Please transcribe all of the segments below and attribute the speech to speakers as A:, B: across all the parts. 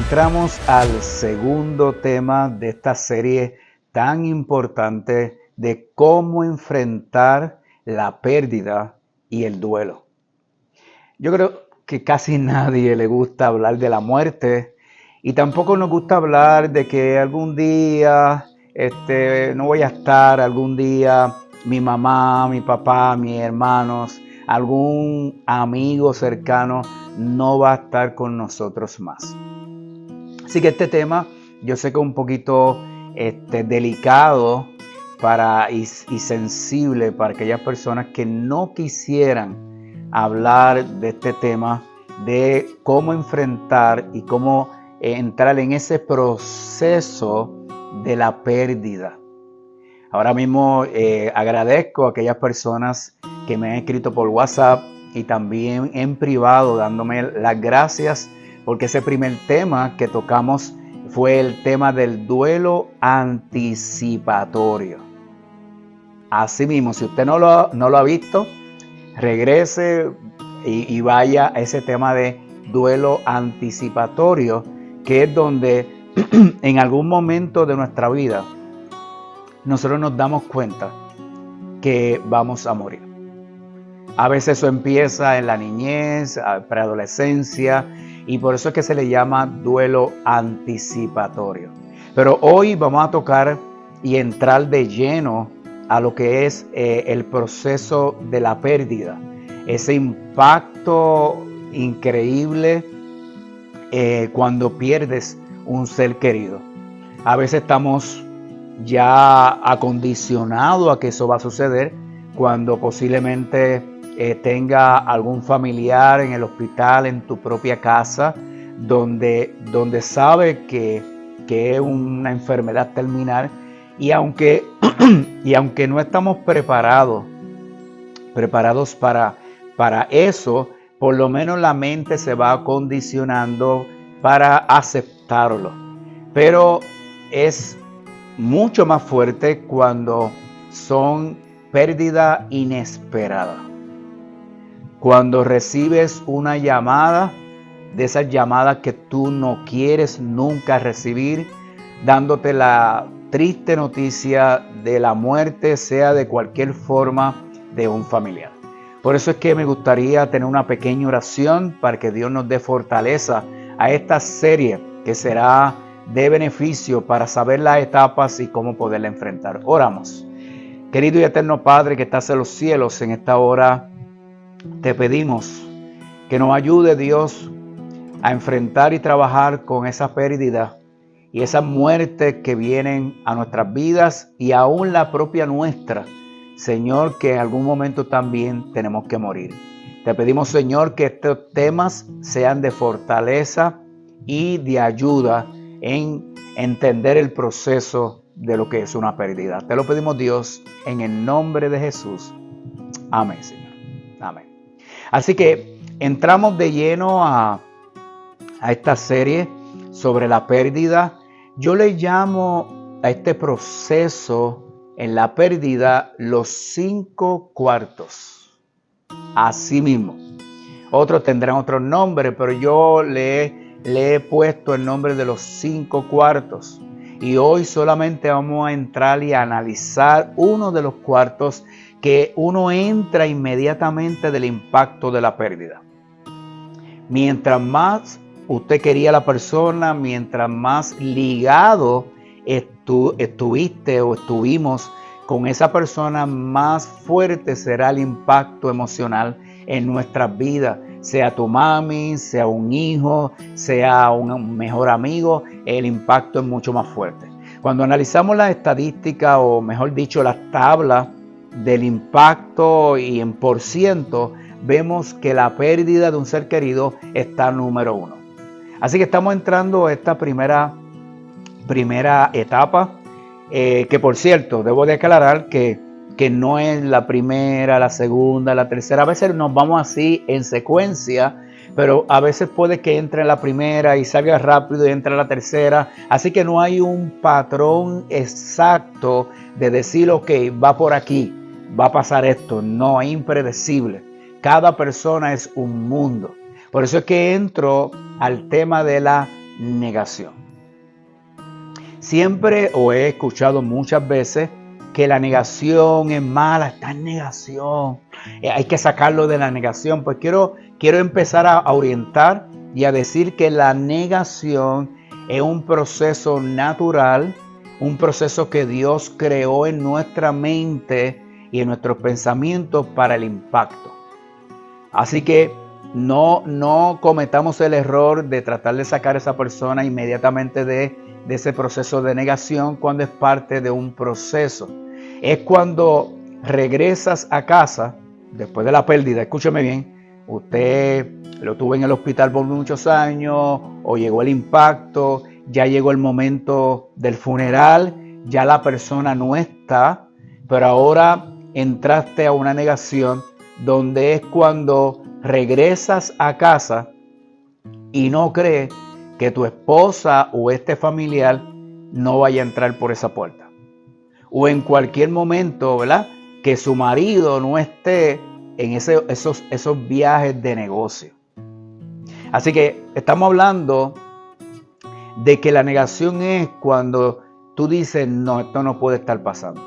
A: entramos al segundo tema de esta serie tan importante de cómo enfrentar la pérdida y el duelo. Yo creo que casi nadie le gusta hablar de la muerte y tampoco nos gusta hablar de que algún día no voy a estar, algún día mi mamá, mi papá, mis hermanos, algún amigo cercano no va a estar con nosotros más. Así que este tema yo sé que es un poquito delicado y sensible para aquellas personas que no quisieran hablar de este tema, de cómo enfrentar y cómo entrar en ese proceso de la pérdida. Ahora mismo agradezco a aquellas personas que me han escrito por WhatsApp y también en privado dándome las gracias porque ese primer tema que tocamos fue el tema del duelo anticipatorio. Así mismo, si usted no lo ha visto, regrese y vaya a ese tema de duelo anticipatorio, que es donde en algún momento de nuestra vida nosotros nos damos cuenta que vamos a morir. A veces eso empieza en la niñez, preadolescencia, y por eso es que se le llama duelo anticipatorio. Pero hoy vamos a tocar y entrar de lleno a lo que es el proceso de la pérdida. Ese impacto increíble cuando pierdes un ser querido. A veces estamos ya acondicionados a que eso va a suceder cuando posiblemente tenga algún familiar en el hospital, en tu propia casa, donde sabe que es una enfermedad terminal y aunque no estamos preparados para eso, por lo menos la mente se va acondicionando para aceptarlo. Pero es mucho más fuerte cuando son pérdidas inesperadas. Cuando recibes una llamada, de esas llamadas que tú no quieres nunca recibir, dándote la triste noticia de la muerte, sea de cualquier forma, de un familiar. Por eso es que me gustaría tener una pequeña oración para que Dios nos dé fortaleza a esta serie que será de beneficio para saber las etapas y cómo poderla enfrentar. Oramos. Querido y eterno Padre que estás en los cielos, en esta hora te pedimos que nos ayude, Dios, a enfrentar y trabajar con esa pérdida y esa muerte que vienen a nuestras vidas y aún la propia nuestra. Señor, que en algún momento también tenemos que morir. Te pedimos, Señor, que estos temas sean de fortaleza y de ayuda en entender el proceso de lo que es una pérdida. Te lo pedimos, Dios, en el nombre de Jesús. Amén, Señor. Amén. Así que entramos de lleno a esta serie sobre la pérdida. Yo le llamo a este proceso en la pérdida los 5 cuartos. Así mismo. Otros tendrán otros nombres, pero yo le he puesto el nombre de los 5 cuartos. Y hoy solamente vamos a entrar y a analizar uno de los cuartos que uno entra inmediatamente del impacto de la pérdida. Mientras más usted quería a la persona, mientras más ligado estuviste o estuvimos con esa persona, más fuerte será el impacto emocional en nuestras vidas. Sea tu mami, sea un hijo, sea un mejor amigo, el impacto es mucho más fuerte. Cuando analizamos las estadísticas, o mejor dicho, las tablas del impacto y en por ciento, vemos que la pérdida de un ser querido está número 1. Así que estamos entrando a esta primera etapa, que por cierto, debo de aclarar que no es la primera, la segunda, la tercera. A veces nos vamos así en secuencia, pero a veces puede que entre en la primera y salga rápido y entre en la tercera. Así que no hay un patrón exacto de decir, ok, va por aquí, va a pasar esto. No, es impredecible. Cada persona es un mundo. Por eso es que entro al tema de la negación. Siempre o he escuchado muchas veces que la negación es mala, está en negación, hay que sacarlo de la negación. Pues quiero empezar a orientar y a decir que la negación es un proceso natural, un proceso que Dios creó en nuestra mente y en nuestros pensamientos para el impacto. Así que no cometamos el error de tratar de sacar a esa persona inmediatamente de ese proceso de negación cuando es parte de un proceso. Es cuando regresas a casa después de la pérdida. Escúcheme bien, usted lo tuvo en el hospital por muchos años o llegó el impacto, ya llegó el momento del funeral, ya la persona no está, pero ahora entraste a una negación donde es cuando regresas a casa y no crees que tu esposa o este familiar no vaya a entrar por esa puerta. O en cualquier momento, ¿verdad?, que su marido no esté en esos viajes de negocio. Así que estamos hablando de que la negación es cuando tú dices, no, esto no puede estar pasando.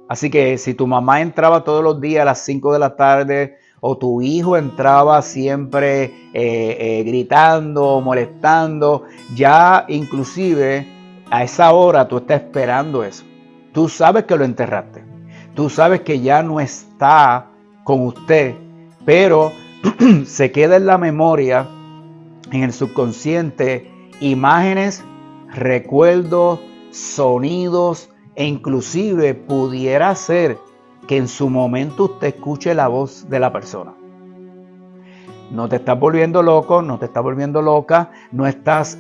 A: Así que si tu mamá entraba todos los días a las 5 de la tarde o tu hijo entraba siempre gritando, molestando, ya inclusive a esa hora tú estás esperando eso. Tú sabes que lo enterraste. Tú sabes que ya no está con usted, pero se queda en la memoria, en el subconsciente, imágenes, recuerdos, sonidos, e inclusive pudiera ser que en su momento usted escuche la voz de la persona. No te estás volviendo loco, no te estás volviendo loca, no estás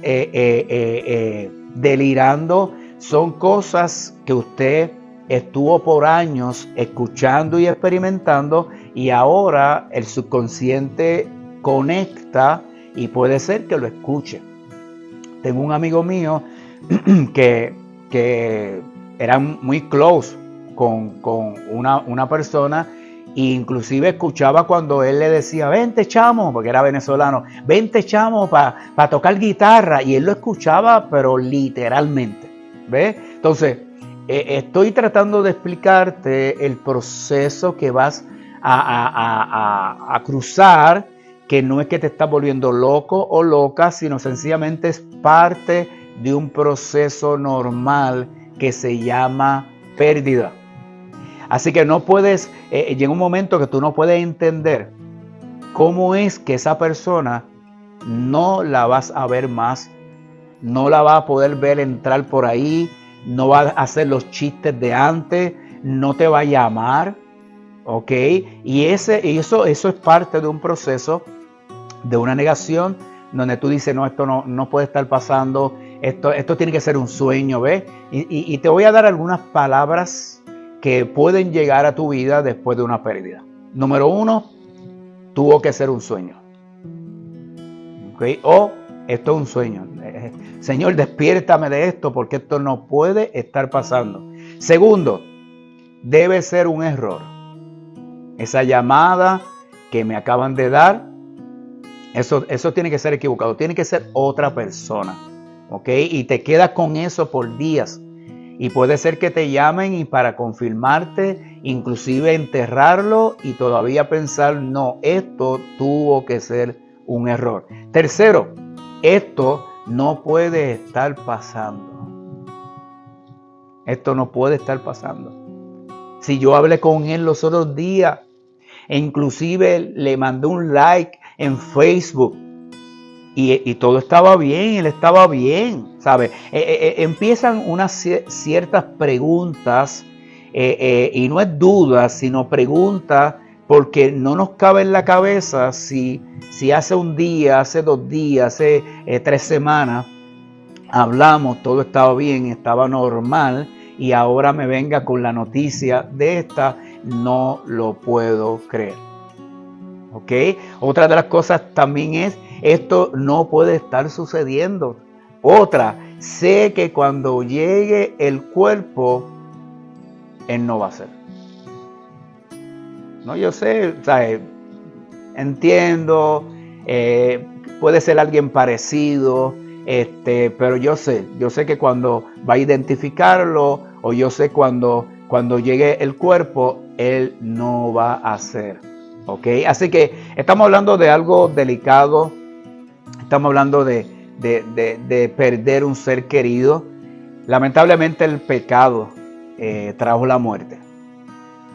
A: delirando. Son cosas que usted estuvo por años escuchando y experimentando y ahora el subconsciente conecta y puede ser que lo escuche. Tengo un amigo mío que era muy close con una persona e inclusive escuchaba cuando él le decía, vente chamo, porque era venezolano, vente chamo para tocar guitarra, y él lo escuchaba pero literalmente, ¿ves? Entonces, estoy tratando de explicarte el proceso que vas a cruzar, que no es que te estás volviendo loco o loca, sino sencillamente es parte de un proceso normal que se llama pérdida. Así que no puedes, llega un momento que tú no puedes entender cómo es que esa persona no la vas a ver más, no la vas a poder ver entrar por ahí, no va a hacer los chistes de antes, no te va a llamar, ¿ok? Y eso es parte de un proceso, de una negación, donde tú dices, no, esto no puede estar pasando, esto tiene que ser un sueño, ¿ves? Y te voy a dar algunas palabras que pueden llegar a tu vida después de una pérdida. Número 1, tuvo que ser un sueño. ¿Okay? O esto es un sueño. Señor, despiértame de esto porque esto no puede estar pasando. Segundo, debe ser un error. Esa llamada que me acaban de dar, eso tiene que ser equivocado. Tiene que ser otra persona. ¿Ok? Y te quedas con eso por días. Y puede ser que te llamen y para confirmarte, inclusive enterrarlo y todavía pensar, no, esto tuvo que ser un error. Tercero, esto no puede estar pasando. Esto no puede estar pasando. Si yo hablé con él los otros días, e inclusive le mandé un like en Facebook, y todo estaba bien, él estaba bien, ¿sabes? Empiezan unas ciertas preguntas, y no es duda, sino preguntas, porque no nos cabe en la cabeza si hace un día, hace 2 días, hace 3 semanas, hablamos, todo estaba bien, estaba normal, y ahora me venga con la noticia de esta, no lo puedo creer. ¿Ok? Otra de las cosas también es, esto no puede estar sucediendo. Otra, sé que cuando llegue el cuerpo, él no va a ser. No, yo sé, ¿sabes? Entiendo, puede ser alguien parecido, pero yo sé que cuando va a identificarlo, o yo sé cuando llegue el cuerpo, él no va a hacer. ¿Ok? Así que estamos hablando de algo delicado, estamos hablando de perder un ser querido. Lamentablemente el pecado trajo la muerte.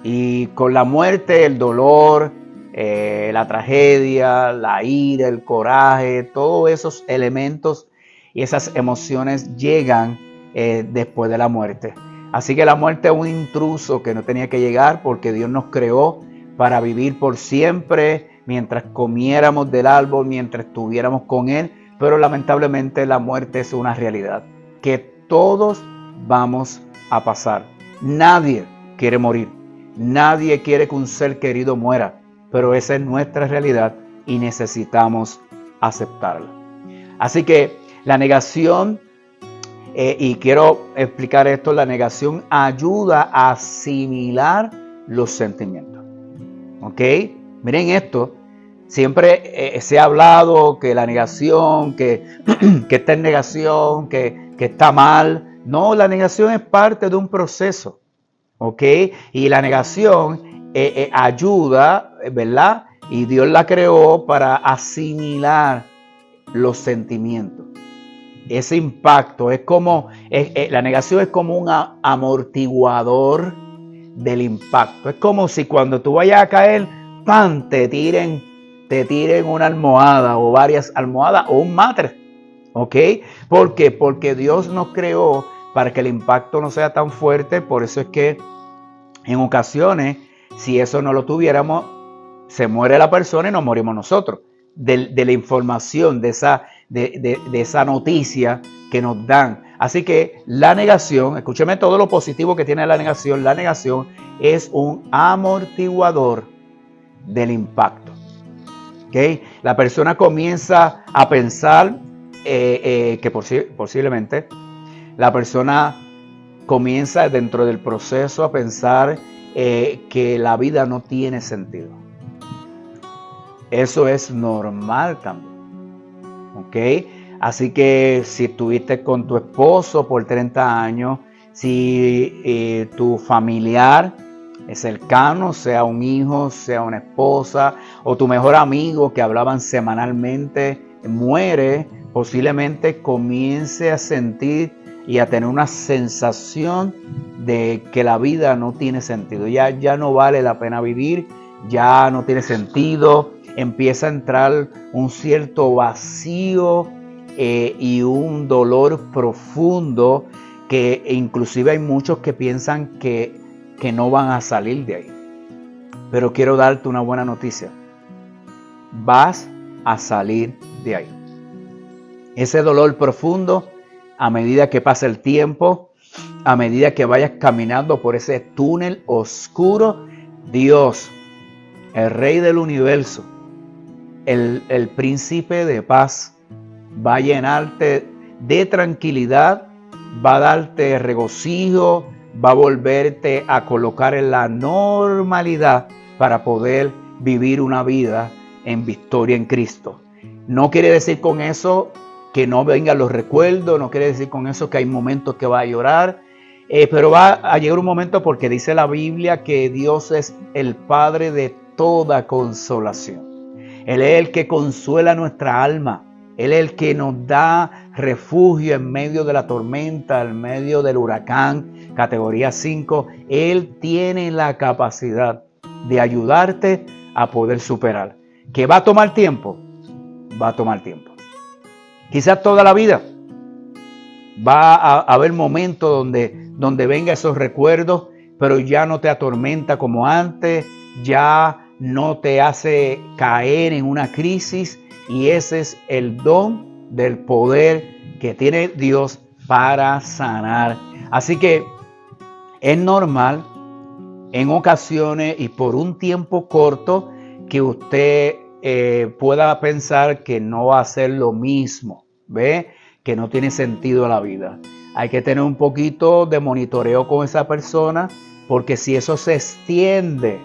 A: Y con la muerte, el dolor, la tragedia, la ira, el coraje, todos esos elementos y esas emociones llegan después de la muerte. Así que la muerte es un intruso que no tenía que llegar, porque Dios nos creó para vivir por siempre, mientras comiéramos del árbol, mientras estuviéramos con Él. Pero lamentablemente la muerte es una realidad que todos vamos a pasar. Nadie quiere morir. Nadie quiere que un ser querido muera, pero esa es nuestra realidad y necesitamos aceptarla. Así que la negación, y quiero explicar esto, la negación ayuda a asimilar los sentimientos. ¿Ok? Miren esto, siempre se ha hablado que la negación, que está en negación, que está mal. No, la negación es parte de un proceso. ¿Ok? Y la negación ayuda, ¿verdad? Y Dios la creó para asimilar los sentimientos. Ese impacto es como, la negación es como un amortiguador del impacto. Es como si cuando tú vayas a caer, ¡pam!, te tiren una almohada o varias almohadas o un mattress. ¿Ok? ¿Por qué? Porque Dios nos creó para que el impacto no sea tan fuerte. Por eso es que en ocasiones, si eso no lo tuviéramos, se muere la persona y nos morimos nosotros. De la información, de esa noticia que nos dan. Así que la negación, escúcheme todo lo positivo que tiene la negación. La negación es un amortiguador del impacto. ¿Okay? La persona comienza a pensar que posiblemente la persona comienza dentro del proceso a pensar que la vida no tiene sentido. Eso es normal también. ¿Ok? Así que si estuviste con tu esposo por 30 años, si tu familiar cercano, sea un hijo, sea una esposa, o tu mejor amigo que hablaban semanalmente, muere, posiblemente comience a sentir y a tener una sensación de que la vida no tiene sentido. Ya no vale la pena vivir, ya no tiene sentido. Empieza a entrar un cierto vacío y un dolor profundo, que inclusive hay muchos que piensan que no van a salir de ahí. Pero quiero darte una buena noticia. Vas a salir de ahí. Ese dolor profundo, a medida que pasa el tiempo, a medida que vayas caminando por ese túnel oscuro, Dios, el Rey del universo, el príncipe de paz, va a llenarte de tranquilidad, va a darte regocijo, va a volverte a colocar en la normalidad para poder vivir una vida en victoria en Cristo. No quiere decir con eso que no vengan los recuerdos, no quiere decir con eso que hay momentos que va a llorar, pero va a llegar un momento, porque dice la Biblia que Dios es el Padre de toda consolación. Él es el que consuela nuestra alma. Él es el que nos da refugio en medio de la tormenta, en medio del huracán, categoría 5. Él tiene la capacidad de ayudarte a poder superar. ¿Que va a tomar tiempo? Va a tomar tiempo. Quizás toda la vida va a haber momentos donde venga esos recuerdos, pero ya no te atormenta como antes, ya no te hace caer en una crisis, y ese es el don del poder que tiene Dios para sanar. Así que es normal en ocasiones y por un tiempo corto que usted pueda pensar que no va a ser lo mismo, ¿ve? Que no tiene sentido la vida. Hay que tener un poquito de monitoreo con esa persona, porque si eso se extiende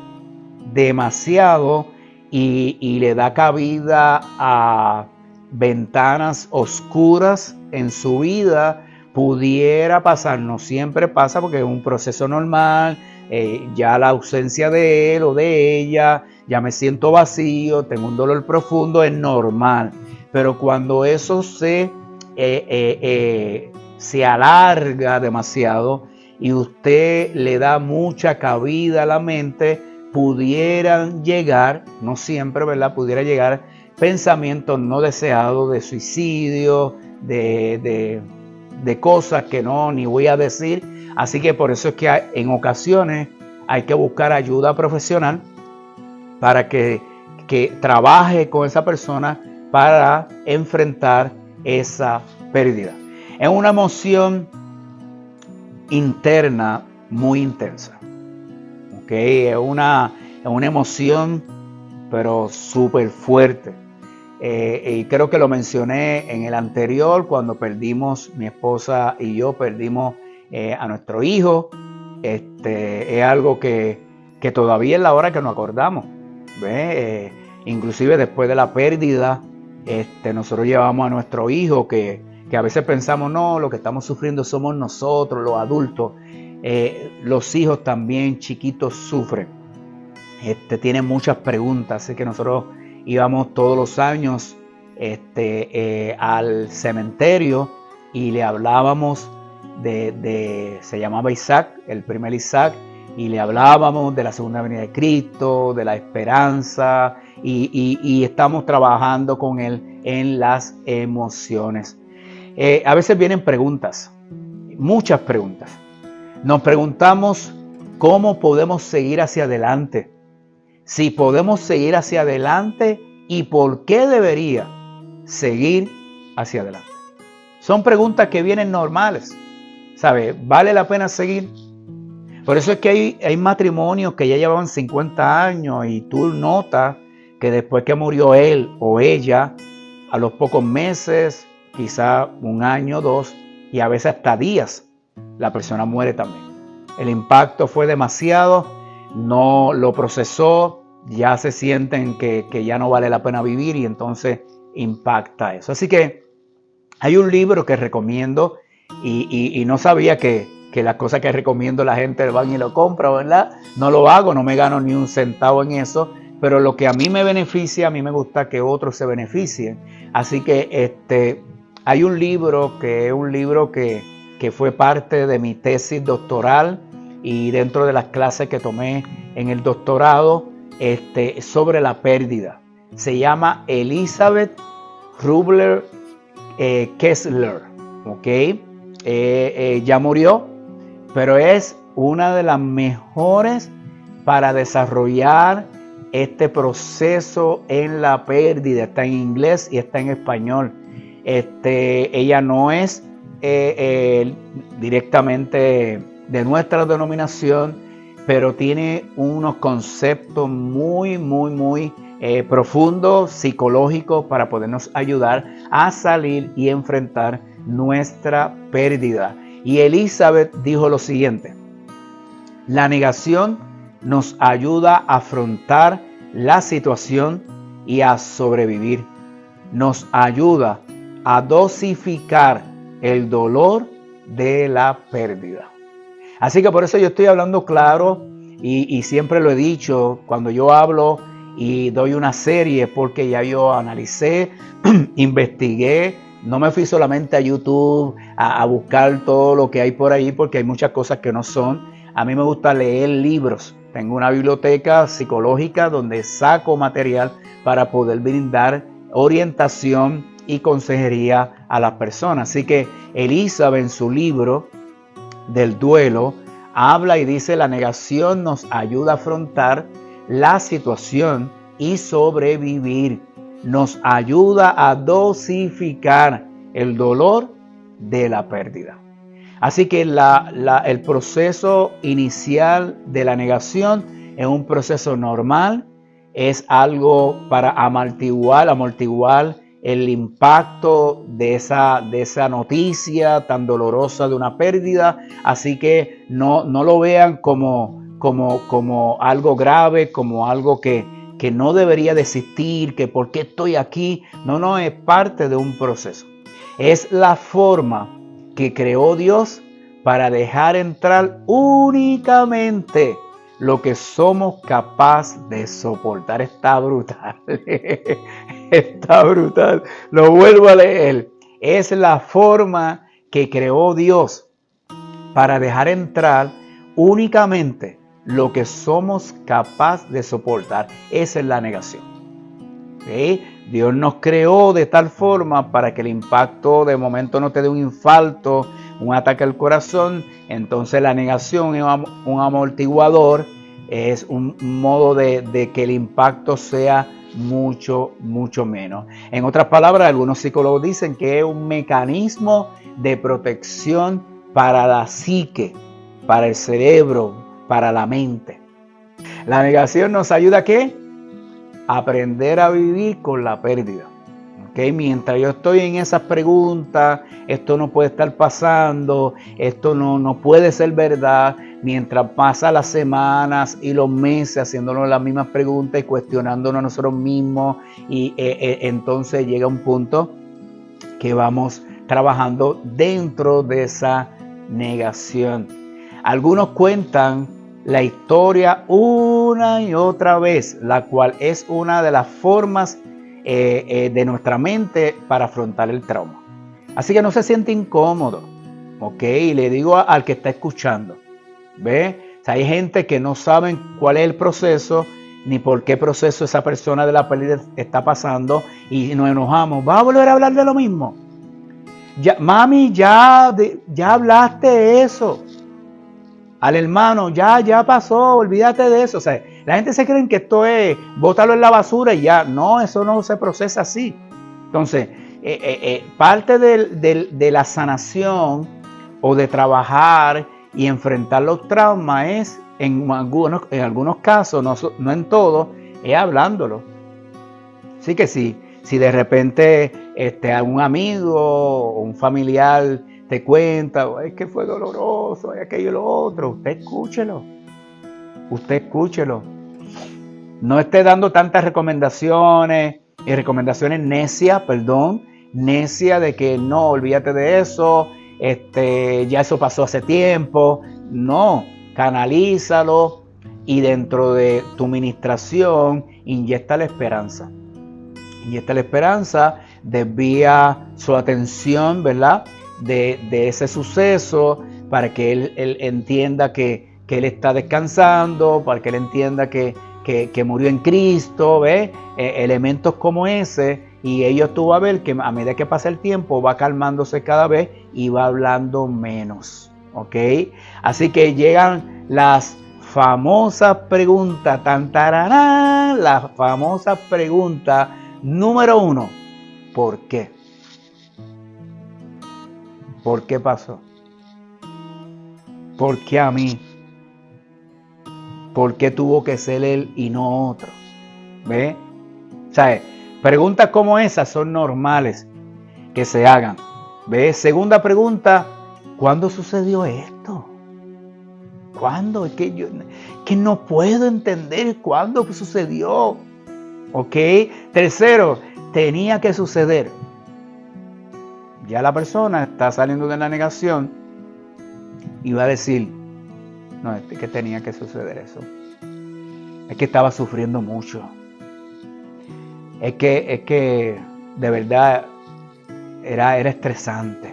A: demasiado y le da cabida a ventanas oscuras en su vida, pudiera pasar, no siempre pasa porque es un proceso normal, ya la ausencia de él o de ella, ya me siento vacío, tengo un dolor profundo, es normal. Pero cuando eso se alarga demasiado y usted le da mucha cabida a la mente, pudieran llegar, no siempre, ¿verdad? Pudiera llegar pensamientos no deseados de suicidio, de cosas que no, ni voy a decir. Así que por eso es que en ocasiones hay que buscar ayuda profesional para que trabaje con esa persona para enfrentar esa pérdida. Es una emoción interna muy intensa. ¿Okay? Es una emoción, pero súper fuerte. Y creo que lo mencioné en el anterior, cuando perdimos, mi esposa y yo perdimos a nuestro hijo. Es algo que todavía es la hora que nos acordamos. Inclusive después de la pérdida, nosotros llevamos a nuestro hijo que a veces pensamos, no, lo que estamos sufriendo somos nosotros, los adultos. Los hijos también chiquitos sufren. Tienen muchas preguntas, así que nosotros íbamos todos los años al cementerio y le hablábamos se llamaba Isaac, el primer Isaac, y le hablábamos de la segunda venida de Cristo, de la esperanza, y estamos trabajando con él en las emociones. A veces vienen preguntas, muchas preguntas. Nos preguntamos cómo podemos seguir hacia adelante, si podemos seguir hacia adelante y por qué debería seguir hacia adelante. Son preguntas que vienen normales, ¿sabe? ¿Vale la pena seguir? Por eso es que hay matrimonios que ya llevaban 50 años y tú notas que después que murió él o ella, a los pocos meses, quizá un año, 2, y a veces hasta días, la persona muere también. El impacto fue demasiado, no lo procesó, ya se sienten que ya no vale la pena vivir y entonces impacta eso. Así que hay un libro que recomiendo y no sabía que las cosas que recomiendo la gente van y lo compra, ¿verdad? No lo hago, no me gano ni un centavo en eso, pero lo que a mí me beneficia, a mí me gusta que otros se beneficien. Así que hay un libro que fue parte de mi tesis doctoral y dentro de las clases que tomé en el doctorado sobre la pérdida. Se llama Elizabeth Kubler-Kessler, ¿ok? Ya murió, pero es una de las mejores para desarrollar este proceso en la pérdida. Está en inglés y está en español. Ella no es directamente de nuestra denominación, pero tiene unos conceptos muy profundos, psicológicos, para podernos ayudar a salir y enfrentar nuestra pérdida. Y Elizabeth dijo lo siguiente: la negación nos ayuda a afrontar la situación y a sobrevivir. Nos ayuda a dosificar el dolor de la pérdida. Así que por eso yo estoy hablando claro y siempre lo he dicho, cuando yo hablo y doy una serie, porque ya yo analicé, investigué, no me fui solamente a YouTube a buscar todo lo que hay por ahí, porque hay muchas cosas que no son. A mí me gusta leer libros. Tengo una biblioteca psicológica donde saco material para poder brindar orientación y consejería a las personas. Así que Elizabeth, en su libro del duelo, habla y dice: la negación nos ayuda a afrontar la situación y sobrevivir. Nos ayuda a dosificar el dolor de la pérdida. Así que el proceso inicial de la negación es un proceso normal, es algo para amortiguar el impacto de esa noticia tan dolorosa de una pérdida. Así que no lo vean como algo grave, como algo que que no debería de existir, que por qué estoy aquí. No, es parte de un proceso. Es la forma que creó Dios para dejar entrar únicamente lo que somos capaces de soportar. Está brutal. Está brutal. Lo vuelvo a leer. Es la forma que creó Dios para dejar entrar únicamente lo que somos capaces de soportar. Esa es la negación. ¿Sí? Dios nos creó de tal forma para que el impacto de momento no te dé un infarto, un ataque al corazón. Entonces la negación es un amortiguador, es un modo de que el impacto sea mucho menos. En otras palabras, algunos psicólogos dicen que es un mecanismo de protección para la psique, para el cerebro, para la mente. La negación nos ayuda ¿a qué? Aprender a vivir con la pérdida. ¿Okay? Mientras yo estoy en esas preguntas, esto no puede estar pasando, esto no puede ser verdad, mientras pasan las semanas y los meses haciéndonos las mismas preguntas y cuestionándonos nosotros mismos, y entonces llega un punto que vamos trabajando dentro de esa negación. Algunos cuentan la historia una y otra vez, la cual es una de las formas de nuestra mente para afrontar el trauma. Así que no se siente incómodo, ¿ok? Y le digo al que está escuchando, ¿ve? O sea, hay gente que no saben cuál es el proceso, ni por qué proceso esa persona de la pérdida está pasando, y nos enojamos. ¿Va a volver a hablar de lo mismo? Ya, mami, ya hablaste de eso. Al hermano, ya pasó, olvídate de eso. O sea, la gente se cree que esto es bótalo en la basura y ya. No, eso no se procesa así. Entonces, parte de la sanación o de trabajar y enfrentar los traumas es, en algunos casos, no en todos, es hablándolo. Así que sí, si de repente un amigo o un familiar te cuenta, es que fue doloroso, es aquello y lo otro, usted escúchelo. No esté dando tantas recomendaciones necias, necias de que no, olvídate de eso, ya eso pasó hace tiempo. No, canalízalo y dentro de tu ministración inyecta la esperanza. Desvía su atención, ¿verdad? De ese suceso para que él entienda que él está descansando, para que él entienda que murió en Cristo, ¿ves? Elementos como ese, y ellos tú vas a ver que a medida que pasa el tiempo va calmándose cada vez y va hablando menos, ¿ok? Así que llegan las famosas preguntas, la famosa pregunta número 1, ¿por qué? ¿Por qué pasó? ¿Por qué a mí? ¿Por qué tuvo que ser él y no otro? ¿Ve? O sea, preguntas como esas son normales que se hagan. ¿Ve? Segunda pregunta, ¿cuándo sucedió esto? ¿Cuándo? Es que no puedo entender cuándo sucedió. ¿Ok? Tercero, tenía que suceder. Ya la persona está saliendo de la negación y va a decir, no, es que tenía que suceder eso. Es que estaba sufriendo mucho. Es que de verdad era estresante.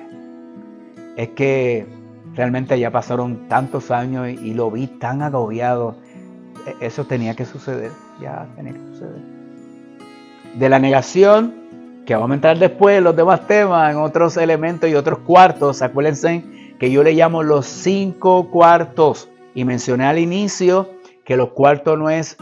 A: Es que realmente ya pasaron tantos años y lo vi tan agobiado. Eso tenía que suceder. Ya tenía que suceder. De la negación, que vamos a entrar después en los demás temas, en otros elementos y otros cuartos. Acuérdense que yo le llamo los 5 cuartos. Y mencioné al inicio que los cuartos no es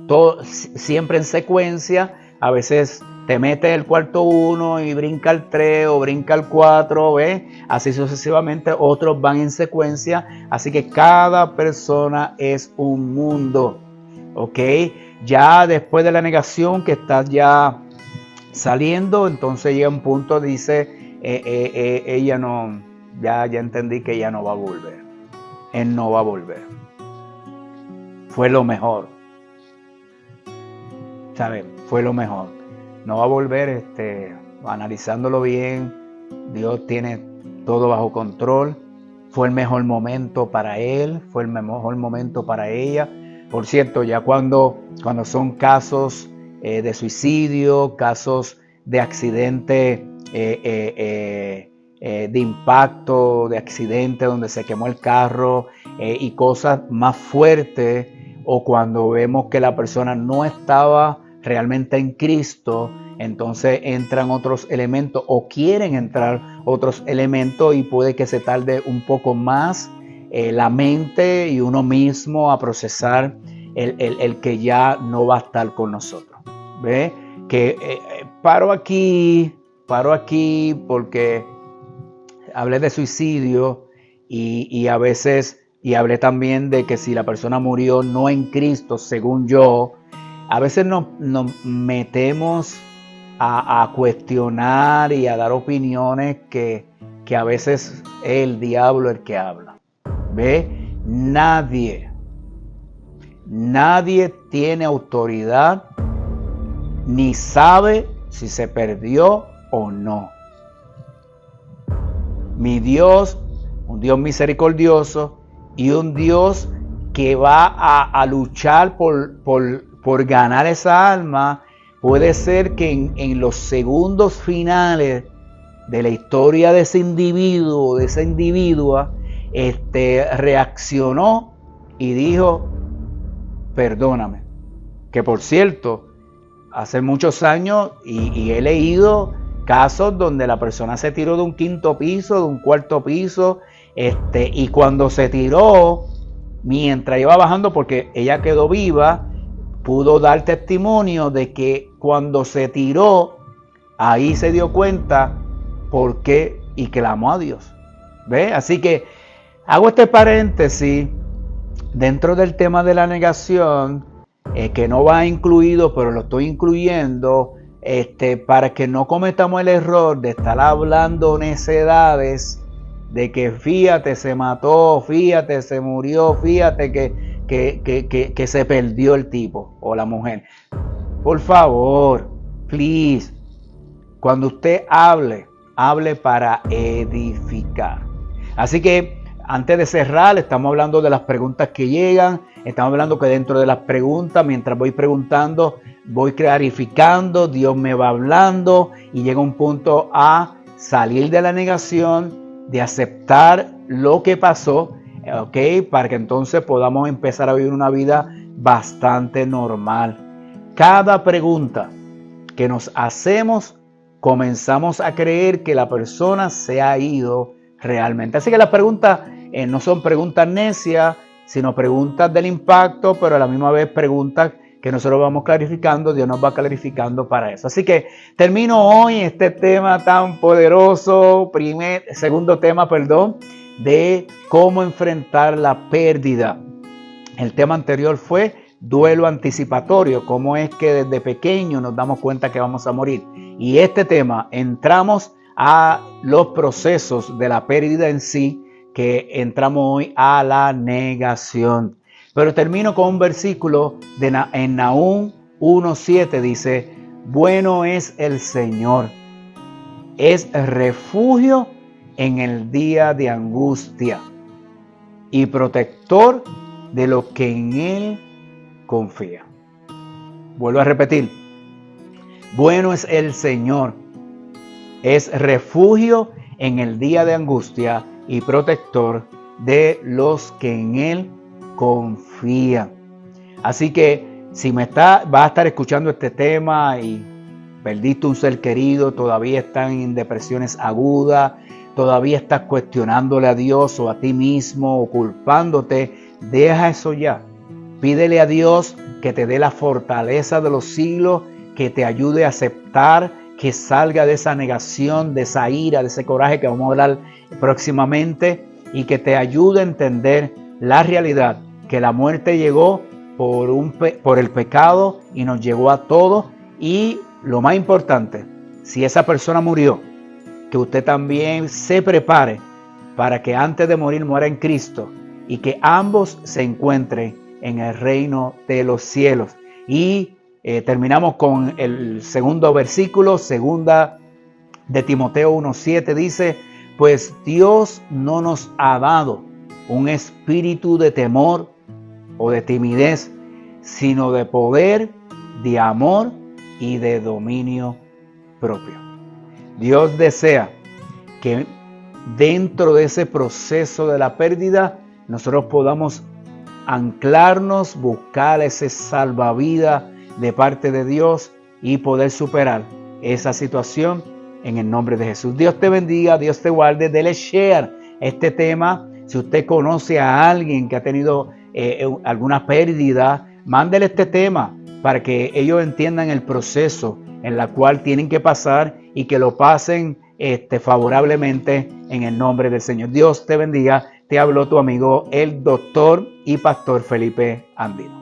A: todo, siempre en secuencia. A veces te metes el cuarto 1 y brinca el 3 o brinca el 4, ¿ves? Así sucesivamente, otros van en secuencia. Así que cada persona es un mundo, ¿ok? Ya después de la negación que estás ya saliendo, entonces llega un punto, dice, ella no, ya entendí que ella no va a volver. Él no va a volver. Fue lo mejor. ¿sabe? Fue lo mejor. No va a volver, analizándolo bien. Dios tiene todo bajo control. Fue el mejor momento para él, fue el mejor momento para ella. Por cierto, ya cuando son casos de suicidio, casos de accidente, de impacto, de accidente donde se quemó el carro y cosas más fuertes, o cuando vemos que la persona no estaba realmente en Cristo, entonces entran otros elementos o quieren entrar otros elementos y puede que se tarde un poco más la mente y uno mismo a procesar el que ya no va a estar con nosotros. ¿Ve? Que paro aquí porque hablé de suicidio y a veces, y hablé también de que si la persona murió no en Cristo, según yo, a veces nos metemos a cuestionar y a dar opiniones que a veces es el diablo el que habla. ¿Ve? Nadie tiene autoridad ni sabe si se perdió o no. Mi Dios, un Dios misericordioso y un Dios que va a luchar por ganar esa alma. Puede ser que en los segundos finales de la historia de ese individuo, de esa individua, reaccionó y dijo, perdóname. Que por cierto, hace muchos años y he leído casos donde la persona se tiró de un 5º piso, de un 4º piso, y cuando se tiró, mientras iba bajando, porque ella quedó viva, pudo dar testimonio de que cuando se tiró, ahí se dio cuenta por qué y clamó a Dios. ¿Ve? Así que hago este paréntesis dentro del tema de la negación, que no va incluido, pero lo estoy incluyendo, para que no cometamos el error de estar hablando necedades, de que fíjate se mató, fíjate se murió, fíjate que se perdió el tipo o la mujer. Por favor, please, cuando usted hable para edificar. Así que antes de cerrar, estamos hablando de las preguntas que llegan. Estamos hablando que dentro de las preguntas, mientras voy preguntando, voy clarificando, Dios me va hablando y llega un punto a salir de la negación, de aceptar lo que pasó, ¿ok? Para que entonces podamos empezar a vivir una vida bastante normal. Cada pregunta que nos hacemos, comenzamos a creer que la persona se ha ido realmente. Así que las preguntas no son preguntas necias, sino preguntas del impacto, pero a la misma vez preguntas que nosotros vamos clarificando. Dios nos va clarificando para eso. Así que termino hoy este tema tan poderoso, segundo tema, de cómo enfrentar la pérdida. El tema anterior fue duelo anticipatorio, cómo es que desde pequeño nos damos cuenta que vamos a morir. Y este tema entramos a los procesos de la pérdida en sí, que entramos hoy a la negación. Pero termino con un versículo en Nahum 1:7, dice, bueno es el Señor, es refugio en el día de angustia y protector de los que en Él confían. Vuelvo a repetir, bueno es el Señor, es refugio en el día de angustia y protector de los que en Él confían. Así que si vas a estar escuchando este tema y perdiste un ser querido, todavía están en depresiones agudas, todavía estás cuestionándole a Dios o a ti mismo o culpándote, deja eso ya. Pídele a Dios que te dé la fortaleza de los siglos, que te ayude a aceptar, que salga de esa negación, de esa ira, de ese coraje que vamos a hablar próximamente, y que te ayude a entender la realidad, que la muerte llegó por el pecado y nos llegó a todos. Y lo más importante, si esa persona murió, que usted también se prepare para que antes de morir muera en Cristo y que ambos se encuentren en el reino de los cielos. Y terminamos con el segundo versículo, segunda de Timoteo 1:7 dice, pues Dios no nos ha dado un espíritu de temor o de timidez, sino de poder, de amor y de dominio propio. Dios desea que dentro de ese proceso de la pérdida nosotros podamos anclarnos, buscar ese salvavidas de parte de Dios y poder superar esa situación en el nombre de Jesús. Dios te bendiga, Dios te guarde, dele share este tema. Si usted conoce a alguien que ha tenido alguna pérdida, mándele este tema para que ellos entiendan el proceso en la cual tienen que pasar y que lo pasen favorablemente en el nombre del Señor. Dios te bendiga. Te habló tu amigo, el doctor y pastor Felipe Andino.